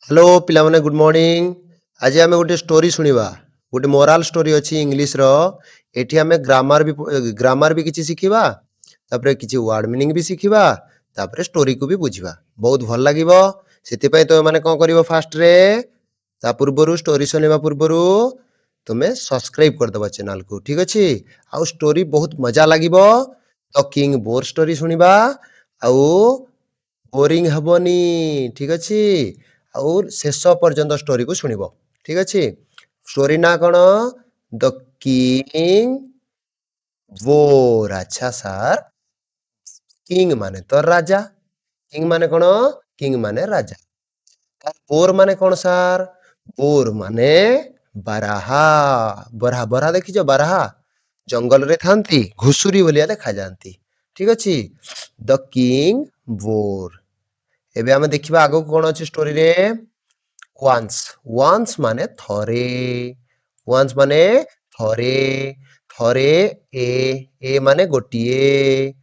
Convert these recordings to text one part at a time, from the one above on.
Hello पिला माने good morning. आज आमे गोटे स्टोरी सुनिबा। गोटे मोरल स्टोरी अछि इंग्लिश रो। एठी आमे ग्रामर भी किछि सिखिबा। तापरे किछि वर्ड मीनिंग भी सिखिबा। तापरे स्टोरी को भी बुझिबा। बहुत भल लागिबो। सेति पय तो माने कोन करिवो फास्ट रे ता पूर्वरु स्टोरी सुनिबा पूर्वरु तुमे सब्सक्राइब कर दबा चैनल को। ठीक अछि। आउ स्टोरी बहुत मजा लागिबो। तो किंग बोर स्टोरी सुनिबा। आउ बोरिंग हबनी। ठीक अछि। और शेष पर्यंत स्टोरी को सुनिबो। ठीक अछि। स्टोरी ना कोन द किंग बोर। अच्छा सर किंग माने तो राजा। किंग माने कोन किंग माने राजा। बोर माने कोन सर बोर माने बाराहा। बरहा बरहा देखिजो बरहा जंगल रे थांती घुसुरी बोलिया देखा जांती। ठीक अछि। The king bore. एबे आमे देखिबा आगो कोन अछि स्टोरी रे once once माने थरे once माने थरे थरे ए माने गोटिए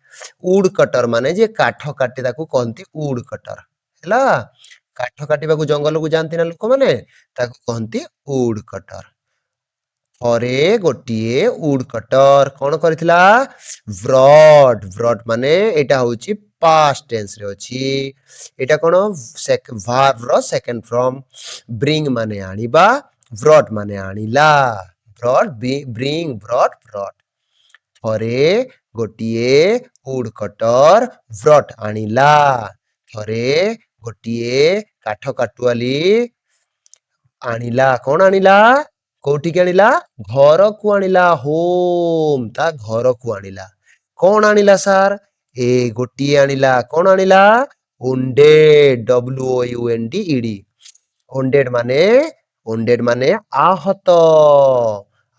उड कटर माने जे काठ काटे ताकू कहंती उड कटर हैला काठ काटिबाकू जंगल को जानती ना लोक माने ताकू कहंती उड कटर थरे गोटिए उड कटर कोन करथिला ब्रॉड ब्रॉड माने एटा होची पास्ट टेंस रे अछि एटा कोन वर्ब रो सेकंड फॉर्म ब्रिंग माने आनिबा ब्रॉड माने आनिला ब्रॉड ब्रिंग ब्रॉड ब्रॉड थरे गोटिए उड कटर ब्रॉड आनिला थरे गोटिए काठ काटुआली आनिला कोन आनिला कोठी के आनिला घर को आनिला होम ता घर को आनिला कोन आनिला सर ए गोटिए आनिला कोन आनिला wounded WOUNDED wounded माने आहत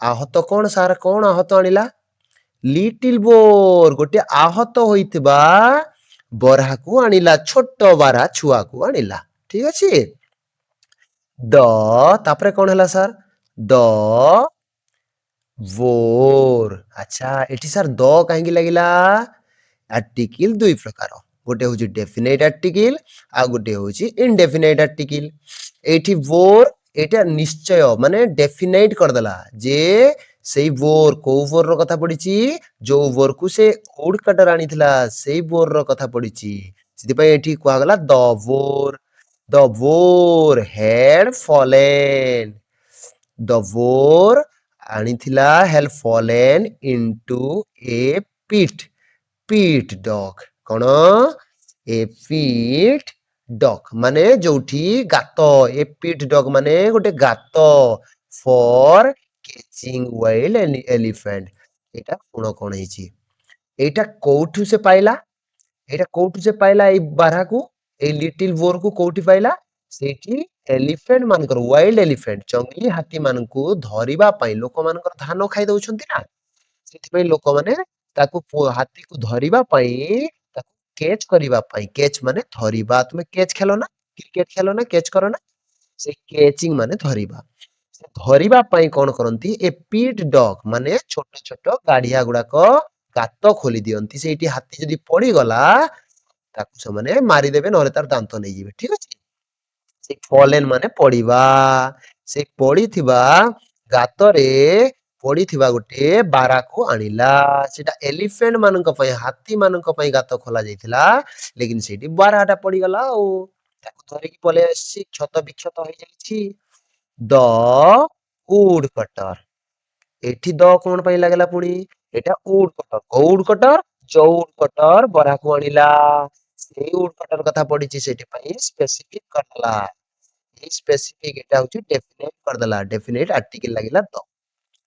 आहत कोन सर कोन आहत आनिला लिटिल बोर गोटे आहत होइतबा बरहा को आनिला छोट बारा छुआ को आनिला ठीक अछि द तापरे कोन हला सर द बोर अच्छा एठी सर द काहेकि लागिला आर्टिकल दुई प्रकार गोटे होची डेफिनेट आर्टिकल आ गोटे होची इनडेफिनेट आर्टिकल एठी बोर एटा निश्चय माने डेफिनेट कर देला जे सेई बोर को बोर रो कथा पडिची जो बोर को से उड कटर आनिथिला सेई बोर रो कथा पडिची सिति पय एठी कुआ गला the boar had fallen the boar आनिथिला had fallen into a pit dog कोन ए pit dog माने जोठी गातो ए pit dog माने गोटे गातो फॉर कैचिंग वाइल्ड एलिफेंट एटा कोन कोन हिची एटा कोठु से पाइला एटा कोठु से पाइला ए बारहा को ए लिटिल बोर को कोठी पाइला सेठी एलिफेंट मानकर वाइल्ड एलिफेंट जंगली हाथी मानकू धरिबा पई लोक मानकर धान खाइ दउछंती ना सेठी पई लोक माने ताकू हाथी को धरिबा पई ताकू कैच करिबा पई कैच माने धरिबा तुमे कैच खेलो ना क्रिकेट खेलो ना कैच करो ना से कैचिंग माने धरिबा धरिबा पई कोन करंती ए पीट डॉग माने छोट छोट गाडिया गुडा को गात खोली दियंती सेठी हाथी जदी पड़ी गला ताकू से माने मारी देबे नहले तार दांत नै जिवे ठीक अछि से फॉलेन माने पड़िबा से पड़िथिबा गातरे पड़िथिबा गोटे बारा को आनिला सेटा एलिफेंट मानक पय हाथी मानक पय गात खोला जायतिला लेकिन सेठी बाराटा पड़ी गला ओ ताकू धरि की पले आसी क्षत विक्षत होई जाईछि द वुड कटर एठी द कोन पय लागला पुणी एटा उड कटर जो उड कटर बरा को आनिला से उड कटर कथा पडिछि सेठी पय स्पेसिफिक करला ए स्पेसिफिक एटा होची डेफिनेट करदेला डेफिनेट आर्टिकल लागिला द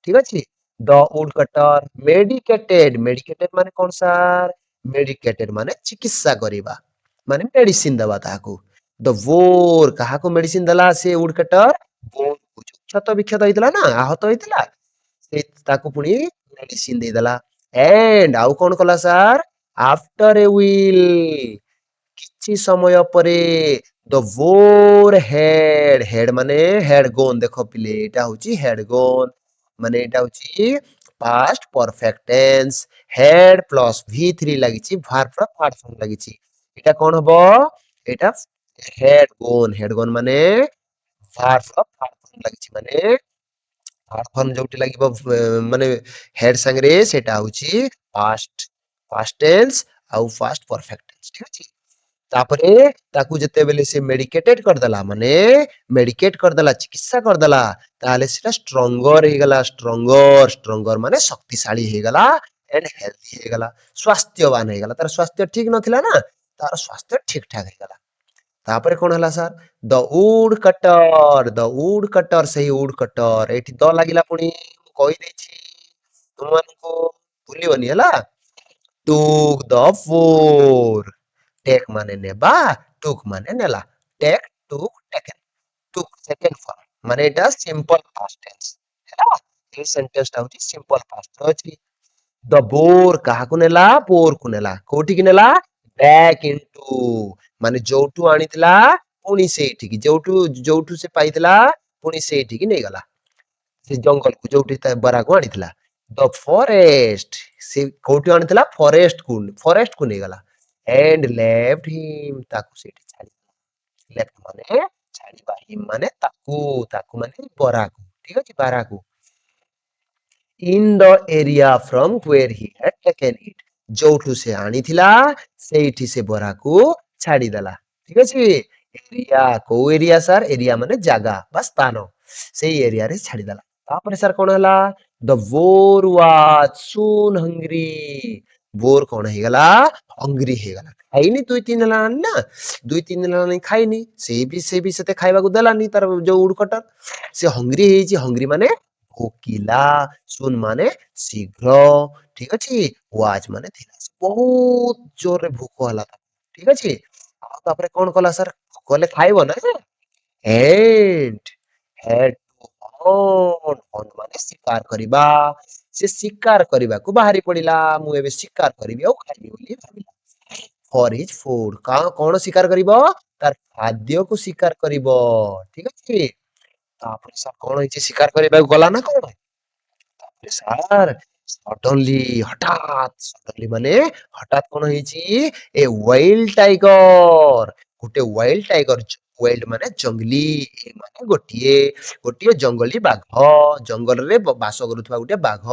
ठीक अछि द वुड कटर मेडिकेटेड माने कोन सर मेडिकेटेड माने चिकित्सा करिबा माने मेडिसिन दबा ताकू द वोर काहा को मेडिसिन दला से वुड कटर बोन को क्षत विक्षत होइतला ना आहत होइतला से ताकू पुणी मेडिसिन दे दला एंड आउ कोन कला सर आफ्टर ए विल किछि समय परे द वोर हेड माने हेड गोन देखो पिले एटा होची हेड गोन माने एटा होची past perfect tense had plus v3 लागिची वर्ब रो पार्ट फॉर्म लागिची एटा कोन हबो एटा ହେଡ ବୋନ ମାନେ ଭାର୍ବ ଲାଗିଛି ମାନେ ଭାର୍ବ ଯୋଉଠି ଲାଗିବ ମାନେ ହେଡ ସାଙ୍ଗରେ ସେଟା ହଉଛି ପାଷ୍ଟ ଟେନ୍ସ ଆଉ ପାଷ୍ଟ ପରଫେକ୍ଟ ଟେନ୍ସ ଠିକ ଅଛି। ତାପରେ ତାକୁ ଯେତେବେଳେ ସେ ମେଡିକେଟେଡ କରିଦେଲା ମାନେ ମେଡିକେଟ କରିଦେଲା ଚିକିତ୍ସା କରିଦେଲା ତାହେଲେ ସେଟା ଷ୍ଟ୍ରଙ୍ଗର ହେଇଗଲା ଷ୍ଟ୍ରଙ୍ଗର ମାନେ ଶକ୍ତିଶାଳୀ ହେଇଗଲା ଏଣ୍ଡ ହେଲ୍ଦି ହେଇଗଲା ସ୍ୱାସ୍ଥ୍ୟବାନ ହେଇଗଲା ତାର ସ୍ୱାସ୍ଥ୍ୟ ଠିକ ନଥିଲା ନା ତାର ସ୍ୱାସ୍ଥ୍ୟ ଠିକ ଠାକ ହେଇଗଲା। ତାପରେ କଣ ହେଲା ସାର୍ ଦ ଉଡ କଟର ସେଇ ଉଡ କଟର ଏଇଠି ଦ ଲାଗିଲା ପୁଣି ମୁଁ କହିଦେଇଛି ତୁମମାନଙ୍କୁ ଭୁଲିବନି ହେଲା took the four ଟେକ୍ ମାନେ ନେବା took ମାନେ ନେଲା take took taken took second form ମାନେ ଏଟା simple past tense ହେଲା এই ସେଣ୍ଟେନ୍ସ ଟା ହଉଛି simple past ଅଛି। ଦ ବୋର କାହାକୁ ନେଲା ବୋର କୁ ନେଲା କୋଉଠିକି ନେଲା back into ମାନେ ଯୋଉଠୁ ଆଣିଥିଲା ପୁଣି ସେଇଠିକି ଯୋଉଠୁ ଯୋଉଠୁ ସେ ପାଇଥିଲା ପୁଣି ସେଇଠିକି ନେଇଗଲା ସେ ଜଙ୍ଗଲକୁ ଯୋଉଠି ତା ବରାକୁ ଆଣିଥିଲା। ଦ ଫରେଷ୍ଟ ସେ କୋଉଠି ଆଣିଥିଲା ଫରେଷ୍ଟ କୁ ନେଇଗଲା and left him ତାକୁ ସେଇଠି ଛାଡି left ମାନେ ଛାଡିବା him ମାନେ ତାକୁ ମାନେ ବରାକୁ ଠିକ ଅଛି ବାରାକୁ in the area from where he had taken it ଯୋଉଠୁ ସେ ଆଣିଥିଲା ସେଇଠି ସେ ବରାକୁ ଛାଡିଦେଲା ଠିକ ଅଛି। ଏରିଆ କୋଉ ଏରିଆ ସାର୍ ଏରିଆ ମାନେ ଜାଗା ବା ସ୍ଥାନ ସେଇ ଏରିଆରେ ଛାଡିଦେଲା। ତାପରେ ସାର୍ କଣ ହେଲା ଦ ବୋର ୱାଜ ସୁନ୍ ହଂଗ୍ରି ବୋର କଣ ହେଇଗଲା ହଂଗ୍ରି ହେଇଗଲା ଖାଇନି 2-3 ଦିନ ହେଲାଣି ନା 2-3 ଦିନ ହେଲାଣି ଖାଇନି ସେ ବି ସେତେ ଖାଇବାକୁ ଦେଲାନି ତାର ଯୋଉ ଉଡକଟର ସେ ହଂଗ୍ରି ହେଇଛି ହଂଗ୍ରି ମାନେ ଭୋକିଲା ସୁନ୍ ମାନେ ଶୀଘ୍ର ଠିକ ଅଛି ୱାଜ ମାନେ ଥିଲା ବହୁତ ଜୋରରେ ଭୋକ ହେଲା ତାକୁ ଠିକ ଅଛି। ଆଉ ତାପରେ କଣ କଲା ସାର୍ ଭୋକ ହେଲେ ଖାଇବ ନା ହେଡ ହେଡ ମାନେ ଶିକାର କରିବା ସେ ଶିକାର କରିବାକୁ ବାହାରି ପଡିଲା ମୁଁ ଏବେ ଶିକାର କରିବି ଆଉ ଖାଇବି ବୋଲି ଭାବିଲା ଫର ହିଜ ଫୁଡ କଣ ଶିକାର କରିବ ତାର ଖାଦ୍ୟକୁ ଶିକାର କରିବ ଠିକ ଅଛି। ତାପରେ ସାର୍ କଣ ହେଇଛି ଶିକାର କରିବାକୁ ଗଲା ନା କଣ ସାର୍ ସଡନଲି ସଡନଲି ମାନେ ହଠାତ୍ କଣ ହେଇଛି ଏ ୱାଇଲ୍ଡ ଟାଇଗର ଗୋଟେ ୱାଇଲ୍ଡ ଟାଇଗର ୱାଇଲ୍ଡ ମାନେ ଜଙ୍ଗଲି ମାନେ ଗୋଟିଏ ଜଙ୍ଗଲୀ ବାଘ ଜଙ୍ଗଲରେ ବାସ କରୁଥିବା ଗୋଟେ ବାଘ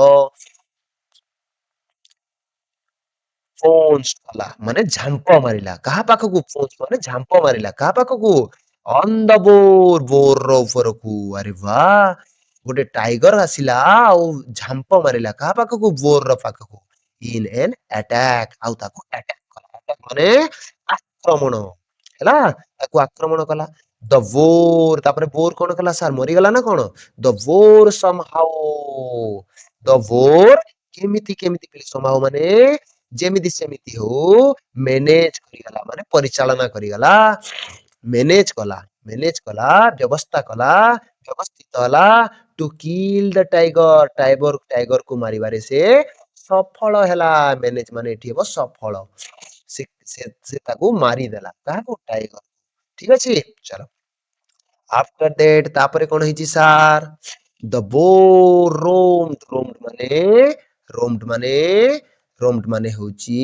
ପୋଞ୍ଚ କଲା ମାନେ ଝାମ୍ପ ମାରିଲା କାହା ପାଖକୁ ପୋଞ୍ଚ ମାନେ ଝାମ୍ପ ମାରିଲା କାହା ପାଖକୁ ଅନ୍ ଦ ବୋର ଉପରକୁ ଆରେ ବା ଗୋଟେ ଟାଇଗର ଆସିଲା ଆଉ ଝାମ୍ପ ମାରିଲା କାହା ପାଖକୁ ବୋର ପାଖକୁ ଇନ୍ ଏନ୍ ଆଟାକ୍ ଆଉ ତାକୁ ଆଟାକ୍ କଲା attack ମାନେ ଆକ୍ରମଣ ହେଲା ତାକୁ ଆକ୍ରମଣ କଲା ଦ ବୋର ତାପରେ ବୋର କଣ କଲା ସାର୍ ମରିଗଲା ନା କଣ ଦ ବୋର କେମିତି କେମିତି somehow ମାନେ ଯେମିତି ସେମିତି ହଉ ମେନେଜ କରିଗଲା ମାନେ ପରିଚାଳନା କରିଗଲା ମେନେଜ କଲା ବ୍ୟବସ୍ଥା କଲା ବ୍ୟବସ୍ଥିତ ହେଲା ଟୁ କିଲ ଦ ଟାଇଗରକୁ ମାରିବାରେ ସେ ସଫଳ ହେଲା ମେନେଜ ମାନେ ଏଠି ହେବ ସଫଳ ସେ ତାକୁ ମାରିଦେଲା କାହାକୁ ଟାଇଗର ଠିକ ଅଛି ଚାଲ ଆଫ୍ଟର ଦ୍ୟାଟ ତାପରେ କଣ ହେଇଛି ସାର୍ ଦ ରୋମ୍ଡ ମାନେ ରୋମ୍ଡ ମାନେ ହଉଛି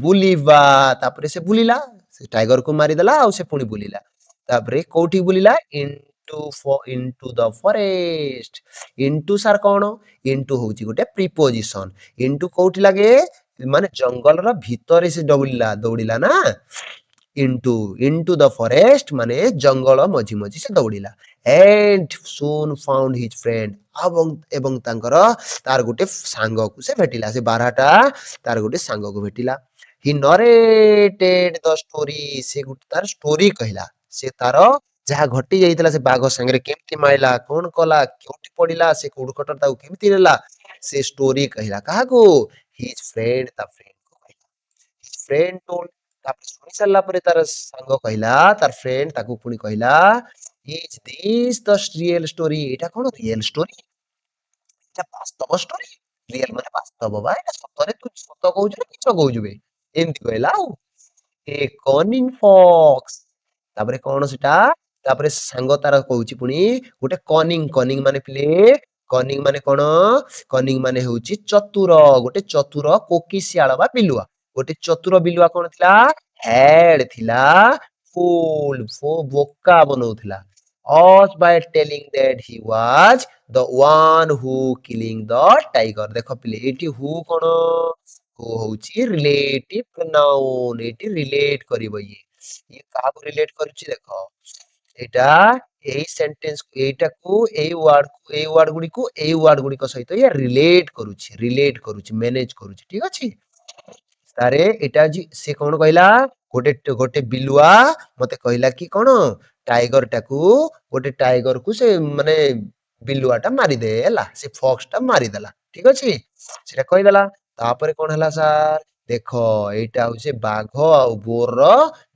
ବୁଲିବା ତାପରେ ସେ ବୁଲିଲା ସେ ଟାଇଗରକୁ ମାରିଦେଲା ଆଉ ସେ ପୁଣି ବୁଲିଲା ତାପରେ କୋଉଠି ବୁଲିଲା ଇନଟୁ ଦ ଫରେଷ୍ଟ ଇନଟୁ ସାର୍ କଣ ଇନଟୁ ହଉଛି ଗୋଟେ ପ୍ରିପୋଜିସନ ଇନଟୁ କୋଉଠି ଲାଗେ ମାନେ ଜଙ୍ଗଲର ଭିତରେ ସେ ଦୌଡିଲା ନା ଇନଟୁ ଦ ଫରେଷ୍ଟ ମାନେ ଜଙ୍ଗଳ ମଝି ମଝି ସେ ଦୌଡିଲା and soon found his friend ଏବଂ ତାର ଗୋଟେ ସାଙ୍ଗକୁ ସେ ଭେଟିଲା ସେ ବାରହାଟା ତାର ଗୋଟେ ସାଙ୍ଗକୁ ଭେଟିଲା he narrated the story ସେ ଗୋଟେ ତାର ଷ୍ଟୋରି କହିଲା ସେ ତାର ଯାହା ଘଟି ଯାଇଥିଲା ସେ ବାଘ ସାଙ୍ଗରେ କେମିତି ମାଇଲା କଣ କଲା କେଉଁଠି ପଡିଲା ସେ ଉଡକଟର ତାକୁ କେମିତି ନେଲା ସେ ଷ୍ଟୋରି କହିଲା କାହାକୁ his friend ତା friend କୁ କହିଲା his friend told ତାପରେ ଶୁଣି ସାରିଲା ପରେ ତାର ସାଙ୍ଗ କହିଲା ତାର friend ତାକୁ ପୁଣି କହିଲା is this the real story ଏଇଟା କଣ ରିଏଲ ଷ୍ଟୋରି ଏଇଟା ବାସ୍ତବ ଷ୍ଟୋରି ରିଏଲ ମାନେ ବାସ୍ତବ ବା ଏଇଟା ସତରେ ତୁ ସତ କହୁଛୁ ନା ମିଛ କହୁଛୁ ବେ ଏମିତି କହିଲା ଆଉ ଏ କନିଂ ଫକ୍ସ ତାପରେ କଣ ସେଟା ତାପରେ ସାଙ୍ଗ ତାର କହୁଛି ପୁଣି ଗୋଟେ କନିଂ ମାନେ ପିଲେ କନିଂ ମାନେ କଣ କନିଂ ମାନେ ହଉଛି ଚତୁର ଗୋଟେ ଚତୁର କୋକିଶିଆଳ ବା ବିଲୁଆ ଗୋଟେ ଚତୁର ବିଲୁଆ କଣ ଥିଲା ହେଡ ଥିଲା fool ବୋକା ବନଉଥିଲା us by telling that he was the one who killing the tiger ଦେଖ ପିଲେ ଏଠି who କଣ who ହଉଛି relative pronoun ଏଠି relate କରିବ ଇଏ କାହାକୁ relate କରୁଛି ଦେଖ ଏଇଟା ଏଇ ସେଣ୍ଟେନ୍ସ ଏଇଟାକୁ ଏଇ ୱାର୍ଡ ଗୁଡିକ ସହିତ ଇଏ ରିଲେଟ କରୁଛି ମ୍ୟାନେଜ କରୁଛି ଠିକ ଅଛି ତାରେ ଏଟା ସେ କଣ କହିଲା ଗୋଟେ ବିଲୁଆ ମତେ କହିଲା କି କଣ ଟାଇଗରକୁ ସେ ମାନେ ବିଲୁଆଟା ମାରିଦେ ହେଲା ସେ ଫକ୍ସଟା ମାରିଦେଲା ଠିକ ଅଛି ସେଟା କହିଦେଲା ତାପରେ କଣ ହେଲା ସାର୍ ଦେଖ ଏଇଟା ହଉଛି ବାଘ ଆଉ ବୋରର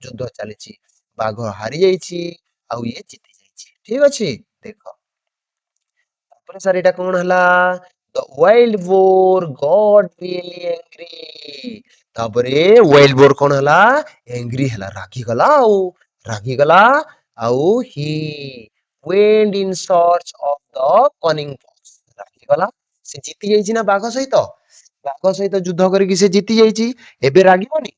ଯୁଦ୍ଧ ଚାଲିଛି ବାଘ ହାରି ଯାଇଛି ଆଉ ଇଏ ଜିତି ଯାଇଛି ଠିକ ଅଛି ଦେଖ ତାପରେ ସାର୍ ଏଇଟା କଣ ହେଲା the wild boar got really angry ତାପରେ wild boar କଣ ହେଲା angry ହେଲା ରାଗିଗଲା ଆଉ he went in search of the cunning fox ରାଗିଗଲା ସେ ଜିତି ଯାଇଛି ନା ବାଘ ସହିତ ଯୁଦ୍ଧ କରିକି ସେ ଜିତି ଯାଇଛି ଏବେ ରାଗିବନି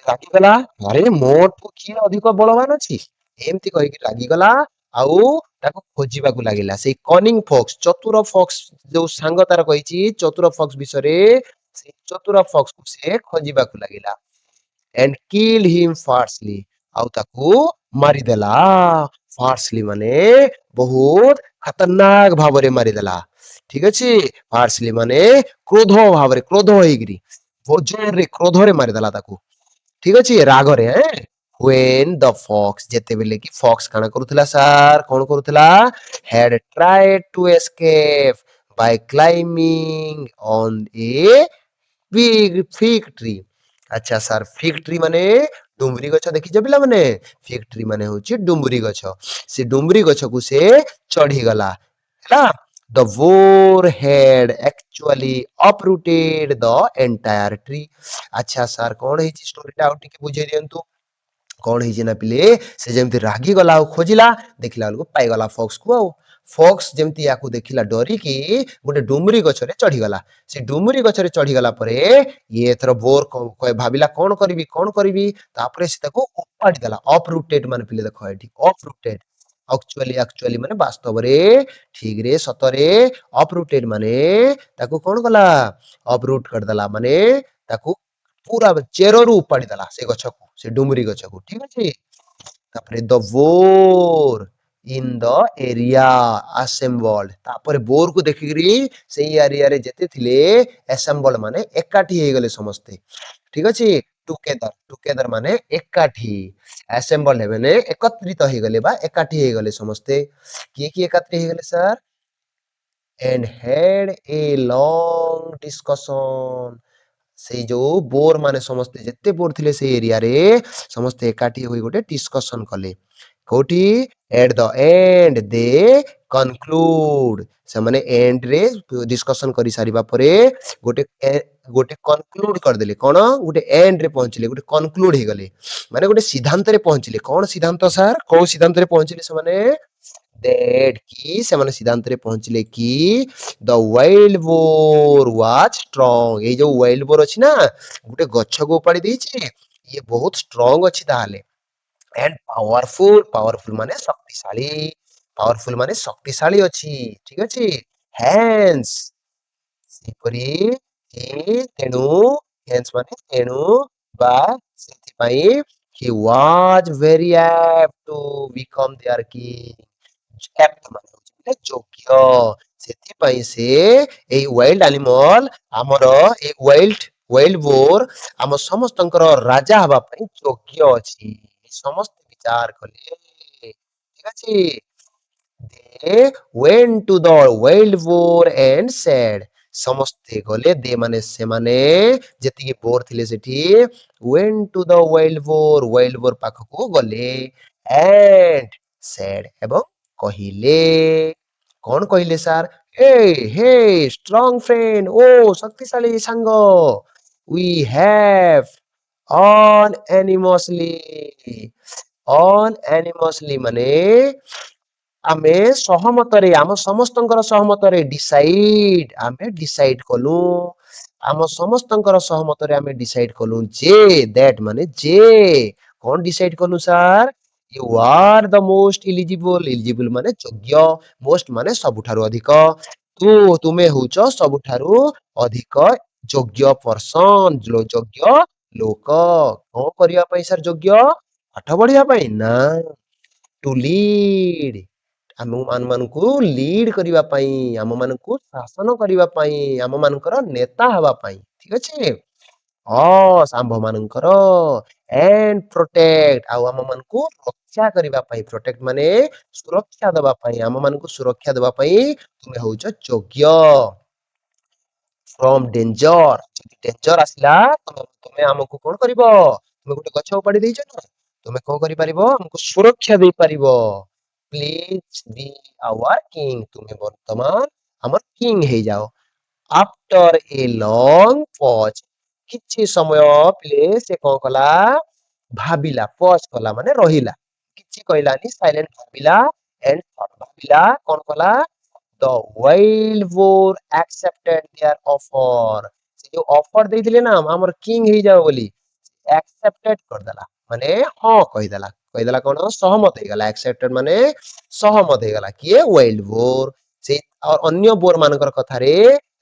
ରାଗିଗଲା ଆରେ ମୋଠୁ କିଏ ଅଧିକ ବଳବାନ ଅଛି ଏମିତି କହିକି ରାଗିଗଲା ଆଉ ତାକୁ ଖୋଜିବାକୁ ଲାଗିଲା ସେଇ କନିଂ ଫକ୍ସ ଚତୁର ଫକ୍ସ ଯୋଉ ସାଙ୍ଗ ତାର କହିଛି ଚତୁର ଫକ୍ସ ବିଷୟରେ ସେଇ ଚତୁର ଫକ୍ସକୁ ସେ ଖୋଜିବାକୁ ଲାଗିଲା and kill him fastly ଆଉ ତାକୁ ମାରିଦେଲା fastly ମାନେ ବହୁତ ଖତରନାକ ଭାବରେ ମାରିଦେଲା ଠିକ ଅଛି fastly ମାନେ କ୍ରୋଧ ହେଇକିରି ବହୁତ ଜୋରରେ କ୍ରୋଧରେ ମାରିଦେଲା ତାକୁ ଠିକ ଅଛି ରାଗରେ when the fox ଯେତେବେଳେ କି fox କାଣା କରୁଥିଲା ସାର୍ କଣ କରୁଥିଲା had tried to escape by climbing on a big fig tree ଆଚ୍ଛା ସାର୍ fig tree ମାନେ ଡୁମ୍ବୁରି ଗଛ ଦେଖିଛ ପିଲାମାନେ fig tree ମାନେ ହଉଛି ଡୁମ୍ବୁରି ଗଛ ସେ ଡୁମ୍ବୁରି ଗଛକୁ ସେ ଚଢିଗଲା ହେଲା the boar had actually uprooted the entire tree ଆଚ୍ଛା ସାର୍ କଣ ହେଇଛି ଷ୍ଟୋରିଟା ଆଉ ଟିକେ ବୁଝେଇ ଦିଅନ୍ତୁ କଣ ହେଇଛି ନା ପିଲେ ସେ ଯେମିତି ରାଗିଗଲା ଆଉ ଖୋଜିଲା ଦେଖିଲା ବେଳକୁ ପାଇଗଲା ଫକ୍ସକୁ ଆଉ ଫକ୍ସ ଯେମିତି ୟାକୁ ଦେଖିଲା ଡରିକି ଗୋଟେ ଡୁମୁରି ଗଛରେ ଚଢିଗଲା ସେ ଡୁମୁରି ଗଛରେ ଚଢିଗଲା ପରେ ଇଏ ଏଥର ଭାବିଲା କଣ କରିବି ତାପରେ ସେ ତାକୁ ଉପାଡି ଦେଲା ଅପରୁଟେଡ ମାନେ ପିଲେ ଦେଖ ଏଠି ଅପରୁଟେଡ ଆକ୍ଚୁଆଲି ମାନେ ବାସ୍ତବରେ ଠିକରେ ସତରେ ଅପରୁଟେଡ ମାନେ ତାକୁ କଣ କଲା ଅପରୁଟ କରିଦେଲା ମାନେ ତାକୁ ପୁରା ଚେରରୁ ଉପାଡି ଦେଲା ସେ ଗଛକୁ ସେ ଡୁମୁରି ଗଛକୁ ଠିକ ଅଛି ତାପରେ ଦ bore in the area assembled ତାପରେ ବୋରକୁ ଦେଖିକିରି ସେଇ ଏରିଆରେ ଯେତେ ଥିଲେ assembled ମାନେ ଏକାଠି ହେଇଗଲେ ସମସ୍ତେ ଠିକ ଅଛି ଟୁଗେଦର ମାନେ ଏକାଠି assembled ମାନେ ଏକତ୍ରିତ ହେଇଗଲେ ବା ଏକାଠି ହେଇଗଲେ ସମସ୍ତେ କିଏ ଏକାଠି ହେଇଗଲେ sir and had a long discussion ସେଇ ଯୋଉ ବୋର ମାନେ ସମସ୍ତେ ଯେତେ ବୋର ଥିଲେ ସେଇ ଏରିଆରେ ସମସ୍ତେ ଏକାଠି ହୋଇ ଗୋଟେ ଡିସ୍କସନ କଲେ କୋଉଠି at the end they conclude ସେମାନେ end ରେ ଡିସ୍କସନ କରି ସାରିବା ପରେ ଗୋଟେ conclude କରିଦେଲେ କଣ ଗୋଟେ end ରେ ପହଞ୍ଚିଲେ ଗୋଟେ conclude ହେଇଗଲେ ମାନେ ଗୋଟେ ସିଦ୍ଧାନ୍ତରେ ପହଞ୍ଚିଲେ କଣ ସିଦ୍ଧାନ୍ତ ସାର୍ କୋଉ ସିଦ୍ଧାନ୍ତରେ ପହଞ୍ଚିଲେ ସେମାନେ that କି ସେମାନେ ସିଦ୍ଧାନ୍ତରେ ପହଞ୍ଚିଲେ କି the wild boar was strong ଏଇ ଯୋଉ wild boar ଅଛି ନା ଗୋଟେ ଗଛକୁ ଉପାଡି ଦେଇଛି ଇଏ ବହୁତ strong ଅଛି ତାହେଲେ and powerful ମାନେ ଶକ୍ତିଶାଳୀ ଅଛି ଠିକ ଅଛି hence ସେପରି ତେଣୁ hence ମାନେ ତେଣୁ ବା ସେଥିପାଇଁ he was very apt to become their king apt ମାନେ ହଉଛି ଗୋଟେ ଯୋଗ୍ୟ ସେଥିପାଇଁ ସେ ଏଇ ୱାଇଲ୍ଡ ଆନିମଲ ଆମର ଏଇ ୱାଇଲ୍ଡ ବୋର ଆମ ସମସ୍ତଙ୍କର ରାଜା ହବା ପାଇଁ ଯୋଗ୍ୟ ଅଛି ସମସ୍ତେ ବିଚାର କଲେ ଠିକ ଅଛି they went to the wild boar and said ସମସ୍ତେ ଗଲେ ଦେ ମାନେ ସେମାନେ ଯେତିକି ବୋର ଥିଲେ ସେଠି went to the wild boar ପାଖକୁ ଗଲେ and said ଏବଂ କହିଲେ କଣ କହିଲେ ସାର୍ ହେ strong friend ଓ ଶକ୍ତିଶାଳୀ ସାଙ୍ଗ we have unanimously ମାନେ ଆମେ ସହମତରେ ଆମ ସମସ୍ତଙ୍କର ସହମତରେ ଆମେ ଡିସାଇଡ କଲୁ ଆମ ସମସ୍ତଙ୍କର ସହମତରେ ଆମେ ଡିସାଇଡ କଲୁ ଯେ that ମାନେ ଯେ कौन डिसाइड कलु sir you are the most eligible eligible माने योग्य मोस्ट माने सबुठारु अधिक तुमे होउछ सबुठारु अधिक योग्य पर्सन योग्य लोक कौन करिया पई सर योग्य पाठ पढ़िया पई ना टू लीड ଆମ ମାନଙ୍କୁ ଲିଡ୍ କରିବା ପାଇଁ ଆମ ମାନଙ୍କୁ ଶାସନ କରିବା ପାଇଁ ଆମ ମାନଙ୍କର ନେତା ହେବା ପାଇଁ ଠିକ ଅଛି ଆମ୍ଭ ମାନଙ୍କର and protect ଆଉ ଆମ ମାନଙ୍କୁ ରକ୍ଷା କରିବା ପାଇଁ protect ମାନେ ସୁରକ୍ଷା ଦେବା ପାଇଁ ଆମ ମାନଙ୍କୁ ସୁରକ୍ଷା ଦେବା ପାଇଁ ତୁମେ ହଉଛ ଯୋଗ୍ୟ from danger ଯଦି danger ଆସିଲା ତୁମେ ଆମକୁ କଣ କରିବ ତୁମେ ଗୋଟେ ଗଛ ଉପାଡ଼ି ଦେଇଛ ନା ତୁମେ କଣ କରିପାରିବ ଆମକୁ ସୁରକ୍ଷା ଦେଇପାରିବ ପ୍ଲିଜ be our king ତୁମେ ବର୍ତ୍ତମାନ ଆମର king ହେଇଯାଅ after a long pause କିଛି ସମୟ ପିଲେ ସେ କଣ କଲା ଭାବିଲା pause କଲା ମାନେ ରହିଲା କିଛି କହିଲାନି silent ଭାବିଲା and ଭାବିଲା କଣ କଲା the wild boar accepted their offer ସେ ଯୋଉ offer ଦେଇଥିଲେ ନା ଆମର king ହେଇଯାଅ ବୋଲି accepted କରିଦେଲା ମାନେ ହଁ କହିଦେଲା କଣ ସହମତ ହେଇଗଲା accepted ମାନେ ସହମତ ହେଇଗଲା କିଏ wild boar ସେ ଅନ୍ୟ ବୋର ମାନଙ୍କର କଥାରେ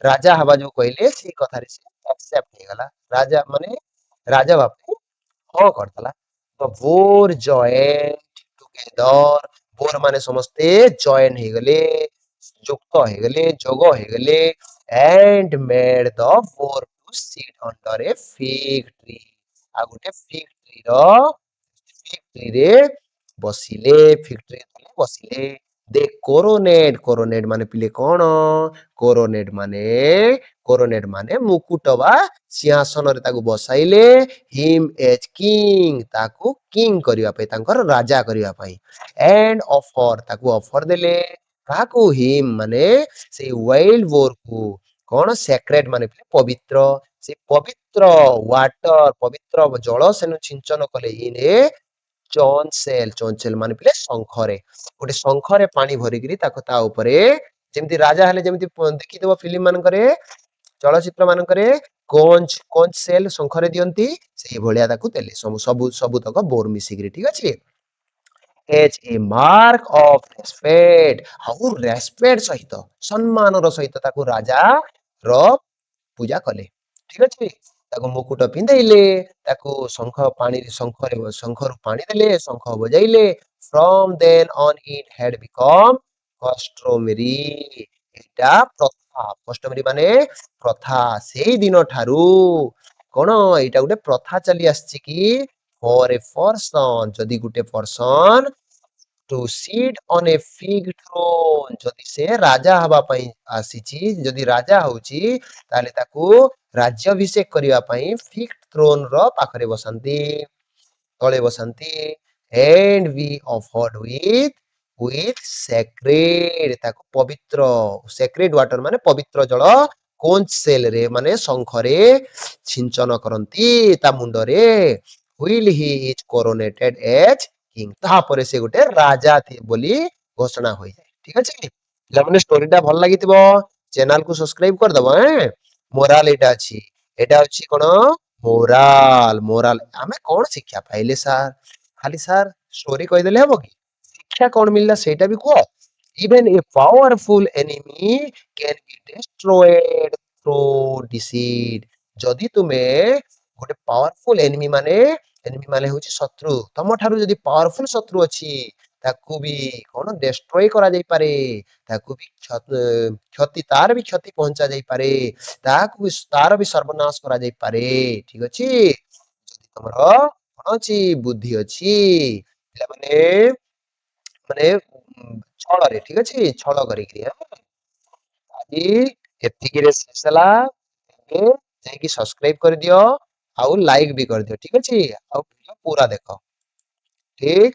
ରାଜା ହବା ଯୋଉ କହିଲେ ସେଇ କଥାରେ ସେ accept ହେଇଗଲା ରାଜା ମାନେ ରାଜା ବାପୁ ହଁ କରିଦେଲା ତ ବୋର joined together ବୋର ମାନେ ସମସ୍ତେ join ହେଇଗଲେ ଯୁକ୍ତ ହେଇଗଲେ ଯୋଗ ହେଇଗଲେ and made the boar to sit under a fig tree ଆଉ ଗୋଟେ fig tree ର fig tree ରେ ବସିଲେ fig tree ତଳେ ବସିଲେ ଦେ କୋରୋନେଟ ମାନେ ପିଲେ କଣ କୋରୋନେଟ ମାନେ ମୁକୁଟ ବା ସିଂହାସନରେ ତାକୁ ବସାଇଲେ ହିମ୍ ଏଜ କିଙ୍ଗ ତାକୁ କିଙ୍ଗ କରିବା ପାଇଁ ତାଙ୍କର ରାଜା କରିବା ପାଇଁ and ତାକୁ ଅଫର ଦେଲେ କାହାକୁ ହିମ୍ ମାନେ ସେଇ ୱାଇଲ୍ଡ ବୋର କୁ କଣ ସେକ୍ରେଟ ମାନେ ପବିତ୍ର ସେ ପବିତ୍ର ୱାଟର ପବିତ୍ର ଜଳ ସେନୁ ଛିଞ୍ଚନ କଲେ ଇନେ ଚଞ୍ଚେଲ ମାନେ ପିଲେ ଶଙ୍ଖରେ ଗୋଟେ ଶଙ୍ଖରେ ପାଣି ଭରିକିରି ତାକୁ ତା ଉପରେ ଯେମିତି ରାଜା ହେଲେ ଯେମିତି ଦେଖିଥିବ ଫିଲ୍ମ ମାନଙ୍କରେ ଚଳଚିତ୍ର ମାନଙ୍କରେ କୋଞ୍ଚ ସେଲ ଶଙ୍ଖରେ ଦିଅନ୍ତି ସେଇ ଭଳିଆ ତାକୁ ଦେଲେ ସବୁତକ ବୋର ମିଶିକିରି ଠିକ ଅଛି as a mark of respect ଆଉ ରେସପେକ୍ଟ ସହିତ ସମ୍ମାନର ସହିତ ତାକୁ ରାଜା ର ପୂଜା କଲେ ଠିକ ଅଛି ତାକୁ ମୁକୁଟ ପିନ୍ଧେଇଲେ ତାକୁ ଶଙ୍ଖରୁ ପାଣି ଦେଲେ ଶଙ୍ଖ ବଜାଇଲେ from then on it had become customary ଏଇଟା ପ୍ରଥା customary ମାନେ ପ୍ରଥା ସେଇ ଦିନ ଠାରୁ କଣ ଏଇଟା ଗୋଟେ ପ୍ରଥା ଚାଲି ଆସିଛି କି for a person ଯଦି ଗୋଟେ person to sit on a fig throne ଯଦି ସେ ରାଜା ହବା ପାଇଁ ଆସିଛି ଯଦି ରାଜା ହଉଛି ତାହେଲେ ତାକୁ ରାଜ୍ୟାଭିଷେକ କରିବା ପାଇଁ ଫିଗ ଥ୍ରୋନ ର ପାଖରେ ବସାନ୍ତି ତଳେ ବସାନ୍ତି and we offered with sacred ତାକୁ ପବିତ୍ର sacred water ମାନେ ପବିତ୍ର ଜଳ କୋଞ୍ଚ ସେଲ ରେ ମାନେ ଶଙ୍ଖରେ ଛିଞ୍ଚନ କରନ୍ତି ତା ମୁଣ୍ଡରେ will he is coronated as king ତାପରେ ସେ ଗୋଟେ ରାଜା ବୋଲି ଘୋଷଣା ହୋଇଯାଏ ଠିକ ଅଛି ପିଲାମାନେ ଷ୍ଟୋରିଟା ଭଲ ଲାଗିଥିବ ଚ୍ୟାନେଲ କୁ ସବସ୍କ୍ରାଇବ କରିଦବ ମୋରାଲ ଏଇଟା ଅଛି କଣ ମୋରାଲ ଆମେ କଣ ଶିକ୍ଷା ପାଇଲେ ସାର୍ ଖାଲି ସାର୍ ଷ୍ଟୋରି କହିଦେଲେ ହବ କି ଶିକ୍ଷା କଣ ମିଳିଲା ସେଇଟା ବି କୁହ even a powerful enemy can be destroyed through deceit ଯଦି ତୁମେ ଗୋଟେ ପାୱାରଫୁଲ ଏନିମି ମାନେ ହଉଛି ଶତ୍ରୁ ତମ ଠାରୁ ଯଦି ପାୱାରଫୁଲ ଶତ୍ରୁ ଅଛି ତାକୁ ବି କଣ ଡେଷ୍ଟ୍ରୟ କରାଯାଇ ପାରେ ତାକୁ ବି ତାର ବି କ୍ଷତି ପହଞ୍ଚା ଯାଇପାରେ ତାର ବି ସର୍ବନାଶ କରାଯାଇ ପାରେ ଠିକ ଅଛି ଯଦି ତମର କଣ ଅଛି ବୁଦ୍ଧି ଅଛି ପିଲାମାନେ ମାନେ ଛଳରେ ଠିକ ଅଛି ଛଳ କରିକିରି ଆଜି ଏତିକିରେ ଶେଷ ହେଲା ଏବେ ଯାଇକି ସବସ୍କ୍ରାଇବ କରିଦିଅ ଆଉ ଲାଇକ୍ ବି କରିଦିଅ ଠିକ ଅଛି ଆଉ ପୁରା ଦେଖ ଠିକ